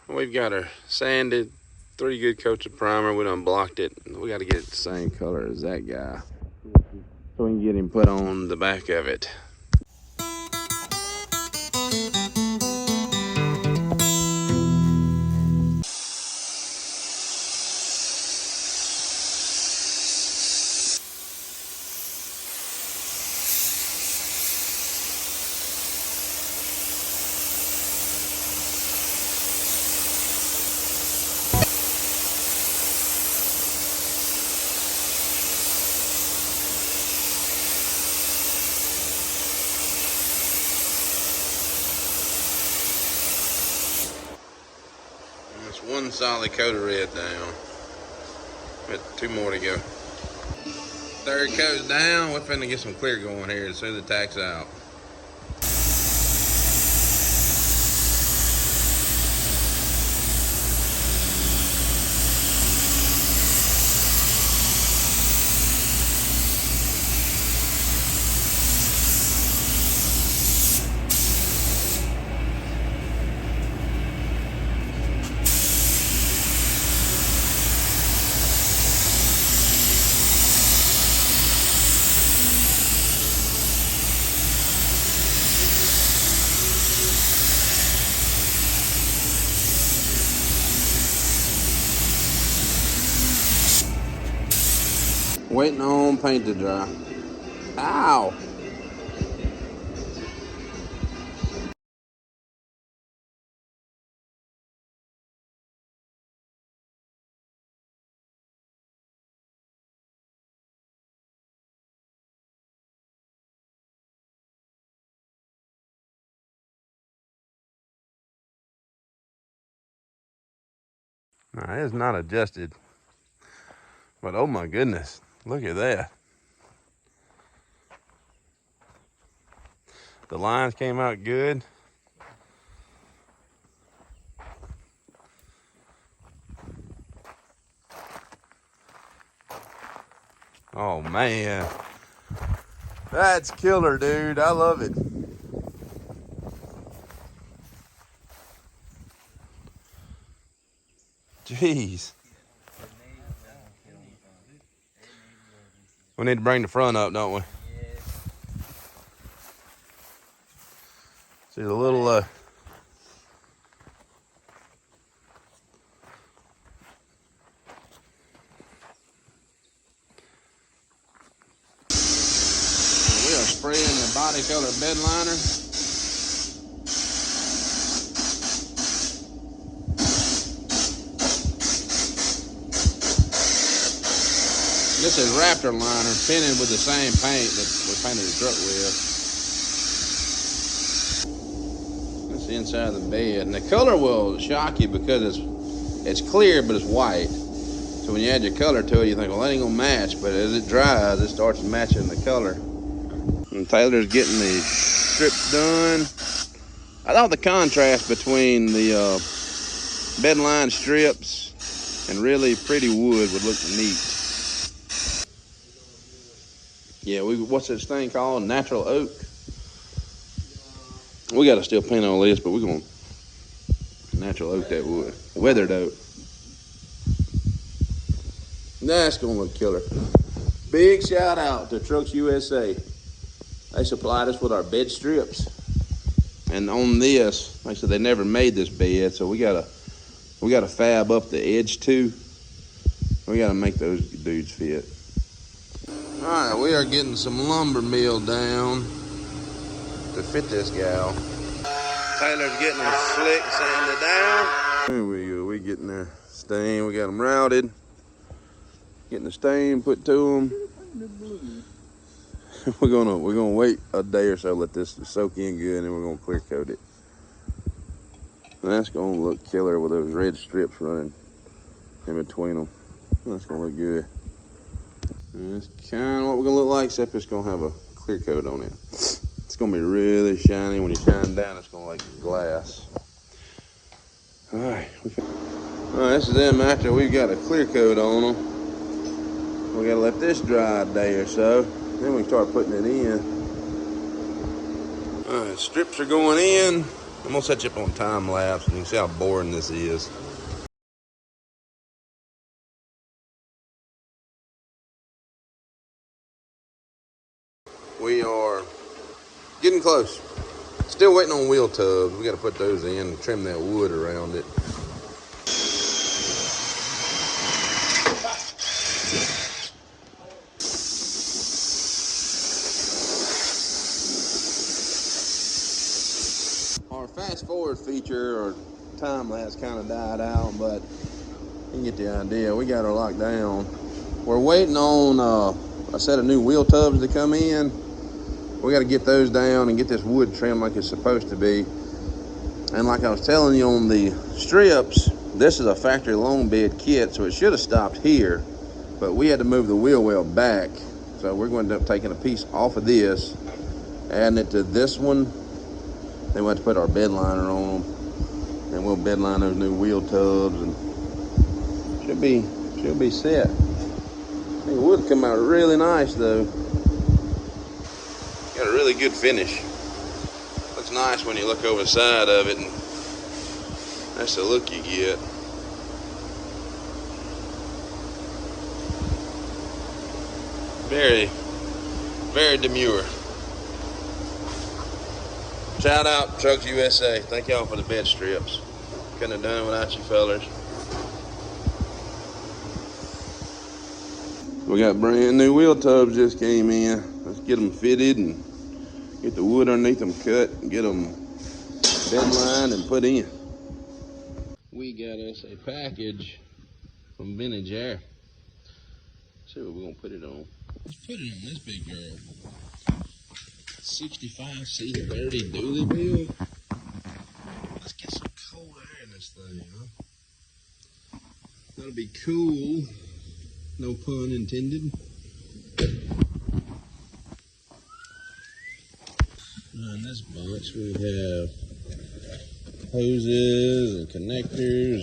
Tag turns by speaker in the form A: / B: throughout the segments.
A: We've got her sanded, 3 good coats of primer. We done blocked it. We got to get it the same color as that guy so we can get him put on the back of it. That's 1 solid coat of red down. Got 2 more to go. 3rd coat's down. We're finna get some clear going here as soon as the tack's out. Waiting on paint to dry. Ow! Nah, it's not adjusted. But oh my goodness, look at that. The lines came out good. Oh man, that's killer, dude. I love it. Jeez. We need to bring the front up, don't we? See the little we are spraying the body color bed liner. This is Raptor liner painted with the same paint that we painted the truck with. That's the inside of the bed. And the color will shock you because it's clear, but it's white. So when you add your color to it, you think, well, that ain't gonna match. But as it dries, it starts matching the color. And Taylor's getting the strips done. I thought the contrast between the bed line strips and really pretty wood would look neat. Yeah, what's this thing called? Natural oak. We got to still paint on this, but we're going to natural oak that wood. Weathered oak. That's going to look killer. Big shout out to Trucks USA. They supplied us with our bed strips. And on this, like I said, they never made this bed, so we gotta fab up the edge too. We gotta make those dudes fit. All right, we are getting some lumber mill down to fit this gal. Taylor's getting her slick sanded down. There we go. We getting their stain. We got them routed. Getting the stain put to them. We're gonna wait a day or so, let this soak in good, and then we're gonna clear coat it. And that's gonna look killer with those red strips running in between them. That's gonna look good. And that's kind of what we're gonna look like, except it's gonna have a clear coat on it. It's gonna be really shiny. When you shine down, it's gonna look like glass. All right, this is them after we've got a clear coat on them. We gotta let this dry a day or so. Then we can start putting it in. All right, strips are going in. I'm gonna set you up on time lapse and you can see how boring this is. We are getting close. Still waiting on wheel tubs. We gotta put those in and trim that wood around it. Our fast forward feature or time lapse kind of died out, but you can get the idea. We got her locked down. We're waiting on a set of new wheel tubs to come in. We got to get those down and get this wood trimmed like it's supposed to be. And like I was telling you on the strips, this is a factory long bed kit, so it should have stopped here, but we had to move the wheel well back. So we're going to end up taking a piece off of this, adding it to this one. Then we'll have to put our bed liner on them, and we'll bed line those new wheel tubs, and should be set. I think the wood come out really nice though. Got a really good finish. Looks nice when you look over the side of it, and that's the look you get. Very, very demure. Shout out Trucks USA. Thank y'all for the bed strips. Couldn't have done it without you fellers. We got brand new wheel tubs just came in. Let's get them fitted and get the wood underneath them cut and get them bed lined and put in. We got us a package from Vintage Air. Let's see what we're gonna put it on. Let's put it on this big girl. 65 C30 dually build. Let's get some cold air in this thing, huh? That'll be cool. No pun intended. In this box we have hoses and connectors.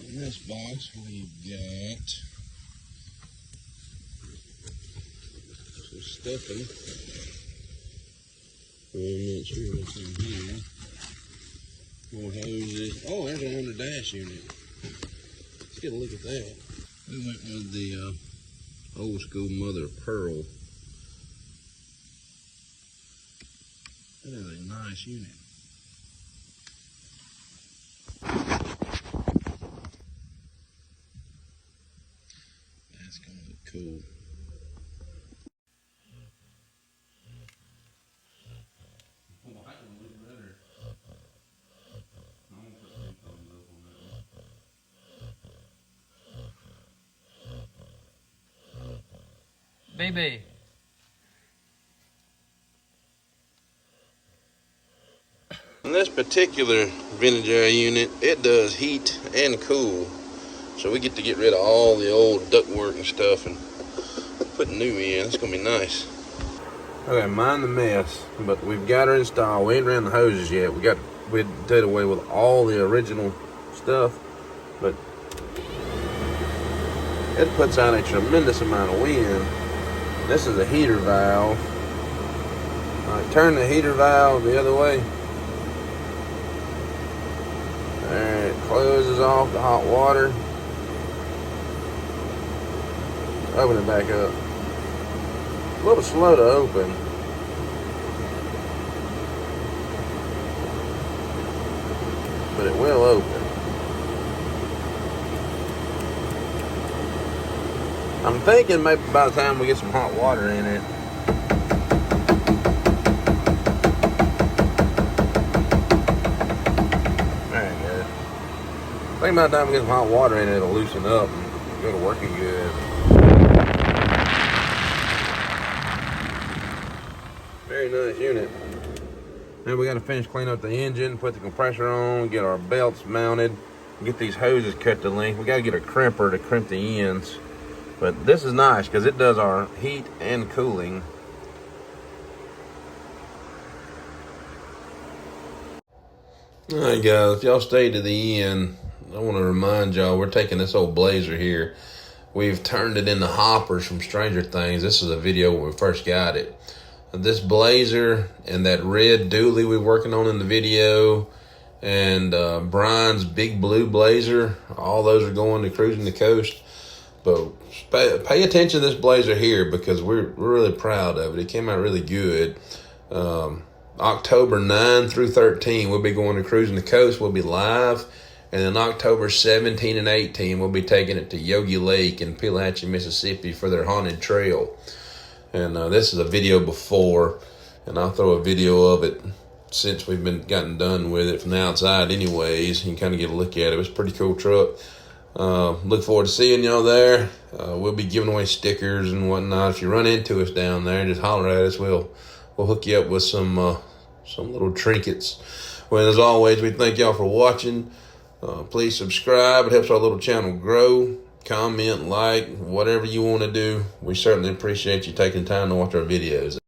A: In this box we've got some stuffing. I'm not sure what's in here. More hoses. Oh, there's an under dash unit. Let's get a look at that. We went with the old school mother of pearl. That is a nice unit. That's gonna look cool.
B: Baby.
A: In this particular Vintage Air unit, it does heat and cool. So we get to get rid of all the old ductwork and stuff and put new in. It's gonna be nice. Okay, mind the mess, but we've got her installed. We ain't ran the hoses yet. We did away with all the original stuff, but it puts out a tremendous amount of wind. This is a heater valve. All right, turn the heater valve the other way. There, it closes off the hot water. Open it back up. A little slow to open. But it will open. I'm thinking maybe by the time we get some hot water in it, there you go. I think by the time we get some hot water in it, it'll loosen up and go to working good. Very nice unit. Now we got to finish cleaning up the engine, put the compressor on, get our belts mounted, get these hoses cut to length. We got to get a crimper to crimp the ends. But this is nice because it does our heat and cooling. All right, guys, if y'all stayed to the end, I want to remind y'all we're taking this old Blazer here. We've turned it into hoppers from Stranger Things. This is a video when we first got it.
B: this Blazer and that red dually we're working on in the video, and Brian's big blue Blazer, all those are going to Cruising the Coast. But pay attention to this Blazer here, because we're really proud of it. It came out really good. October 9 through 13, we'll be going to Cruising the Coast. We'll be live. And then October 17 and 18, we'll be taking it to Yogi Lake in Pelahatchie, Mississippi for their haunted trail. And this is a video before, and I'll throw a video of it since we've gotten done with it from the outside anyways. You can kind of get a look at it. It's a pretty cool truck. Look forward to seeing y'all there. We'll be giving away stickers and whatnot. If you run into us down there, just holler at us. We'll hook you up with some little trinkets. Well, as always, we thank y'all for watching. Please subscribe. It helps our little channel grow. Comment, like, whatever you want to do. We certainly appreciate you taking time to watch our videos.